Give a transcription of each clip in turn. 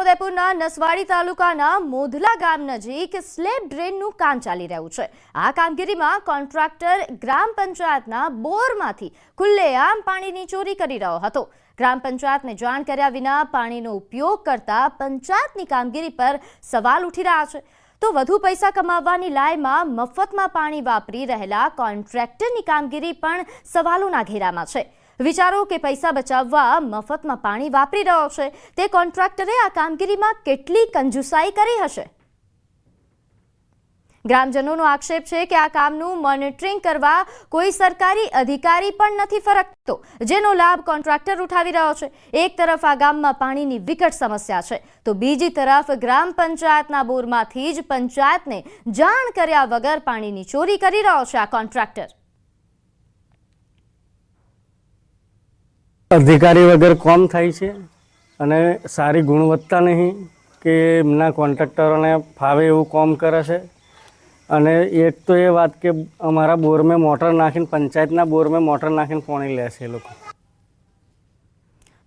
છોટાઉદેપુરના નસવાડી તાલુકાના મોધલા ગામ નજીક સ્લેબ ડ્રેનનું કામ ચાલી રહ્યું છે। આ કામગીરીમાં કોન્ટ્રાક્ટર ગ્રામ પંચાયતના બોરમાંથી ખુલ્લેઆમ પાણીની ચોરી કરી રહ્યો હતો। ગ્રામ પંચાયતને જાણ કર્યા વિના પાણીનો ઉપયોગ કરતા પંચાયતની કામગીરી પર સવાલ ઉઠી રહ્યા છે। તો વધુ પૈસા કમાવવાની લાયમાં મફતમાં પાણી વાપરી રહેલા કોન્ટ્રાક્ટરની કામગીરી પણ સવાલોના ઘેરામાં છે। વિચારો કે પૈસા બચાવવા મફતમાં પાણી વાપરી રહ્યો છે તે કોન્ટ્રાક્ટરે આ કામગીરીમાં કેટલી કંજુસાઈ કરી હશે। ગ્રામજનોનો આક્ષેપ છે કે આ કામનું મોનિટરિંગ કરવા કોઈ સરકારી અધિકારી પણ નથી ફરકતો, જેનો લાભ કોન્ટ્રાક્ટર ઉઠાવી રહ્યો છે। એક તરફ આ ગામમાં પાણીની વિકટ સમસ્યા છે તો બીજી તરફ ગ્રામ પંચાયતના બોરમાંથી જ પંચાયતને જાણ કર્યા વગર પાણીની ચોરી કરી રહ્યો છે આ કોન્ટ્રાક્ટર। अधिकारी वगैरह कम थाय छे अने सारी गुणवत्ता नहीं कि एमना कॉन्ट्रेक्टरों ने फावे एवं कम करे छे। अने एक तो ये बात कि अमारा बोर में मोटर नाखीने पंचायतना बोर में मोटर नाखीने पाणी ले छे लोग।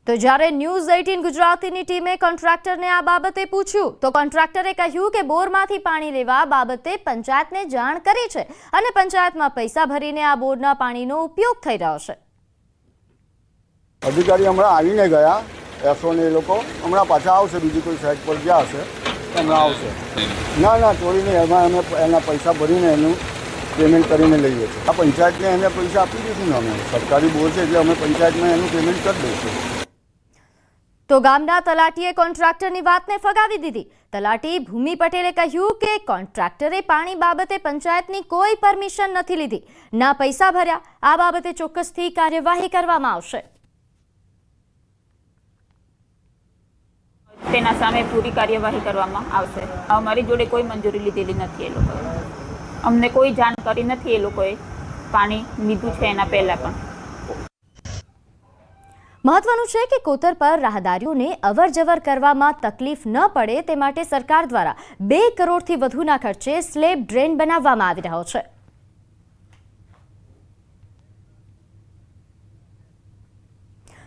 तो જ્યારે ન્યૂઝ 18 ગુજરાતીની ટીમે કોન્ટ્રાક્ટરને આ બાબતે પૂછ્યું તો કોન્ટ્રાક્ટરે કહ્યું કે બોરમાંથી પાણી લેવા બાબતે પંચાયતને જાણ કરી છે અને પંચાયતમાં પૈસા ભરીને આ બોરના પાણીનો ઉપયોગ થઈ રહ્યો છે। अधिकारी हमारा आवीने गया एसओ ने लोग हमारा पाछा आवशे, बीजी कोई साइड पर गया हशे हमारा आवशे। ना ना चोरी नहीं, अमे एना पैसा भरीने एनु पेमेंट करीने लईए छीए। आ पंचायत ने एने पैसा आपी दीधुं ने अमे सरकारी बोर छे એટલે અમે પંચાયતમાં એનું પેમેન્ટ કરી દઈશું। તો ગામના તલાટીએ કોન્ટ્રાક્ટરની વાતને ફગાવી દીધી। તલાટી ભૂમિ પટેલે કહ્યું કે કોન્ટ્રાક્ટરે પાણી બાબતે પંચાયતની કોઈ પરમિશન નથી લીધી, ના પૈસા ભર્યા। આ બાબતે ચોક્કસથી કાર્યવાહી કરવામાં આવશે। તેના સામે પૂરી કાર્યવાહી કરવામાં આવશે। અમારી જોડે કોઈ મંજૂરી લીધેલી નથી, એ લોકોએ અમને કોઈ જાણ કરી નથી। એ લોકોએ પાણી લીધું છે એના પહેલા પણ। મહત્વનું છે કે કોતર પર રાહદારીઓને અવરજવર કરવામાં તકલીફ ન પડે તે માટે સરકાર દ્વારા 2 કરોડથી વધુના ખર્ચે સ્લેબ ડ્રેન બનાવવામાં આવી રહ્યો છે।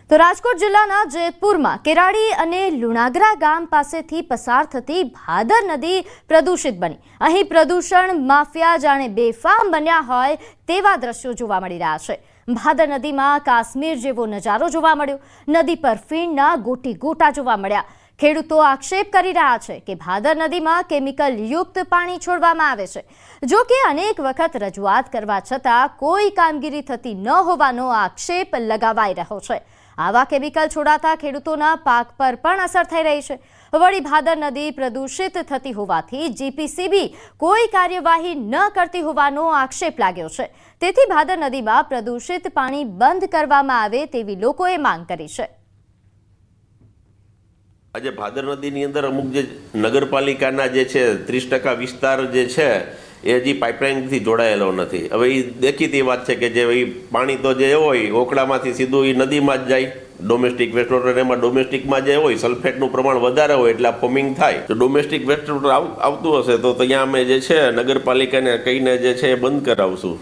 તો રાજકોટ જિલ્લાના જેતપુરમાં કેરાડી અને લુણાગરા ગામ પાસેથી પસાર થતી ભાદર નદી પ્રદૂષિત બની। અહીં પ્રદૂષણ માફિયા જાણે બેફામ બન્યા હોય તેવા દ્રશ્યો જોવા મળી રહ્યા છે। ભાદર નદીમાં કાશ્મીર જેવો નજારો જોવા મળ્યો। નદી પર ફીણના ગોટી ગોટા જોવા મળ્યા। ખેડૂતો આક્ષેપ કરી રહ્યા છે કે ભાદર નદીમાં કેમિકલ યુક્ત પાણી છોડવામાં આવે છે। જો કે અનેક વખત રજૂઆત કરવા છતાં કોઈ કામગીરી થતી ન હોવાનો આક્ષેપ લગાવાઈ રહ્યો છે। આવા કેમિકલ છોડાતા ખેડૂતોના પાક પર પણ અસર થઈ રહી છે। વળી ભાદર નદી પ્રદૂષિત થતી હોવાથી જીપીસીબી કોઈ કાર્યવાહી ન કરતી હોવાનો આક્ષેપ લાગ્યો છે। તેથી ભાદર નદીમાં પ્રદૂષિત પાણી બંધ કરવામાં આવે તેવી લોકોએ માંગ કરી છે। આજે ભાદર નદીની અંદર અમુક જે નગરપાલિકાના જે છે 30% વિસ્તાર જે છે એ હજી પાઇપલાઇનથી જોડાયેલો નથી। હવે એ દેખીતી વાત છે કે જે પાણી તો જે હોય ઓકળામાંથી સીધું એ નદીમાં જ જાય। ડોમેસ્ટિક વેસ્ટ વોટર એમાં ડોમેસ્ટિકમાં જે હોય સલ્ફેટનું પ્રમાણ વધારે હોય એટલે ફોમિંગ થાય। તો ડોમેસ્ટિક વેસ્ટ વોટર આવતું હશે તો ત્યાં અમે જે છે નગરપાલિકાને કહીને જે છે એ બંધ કરાવશું।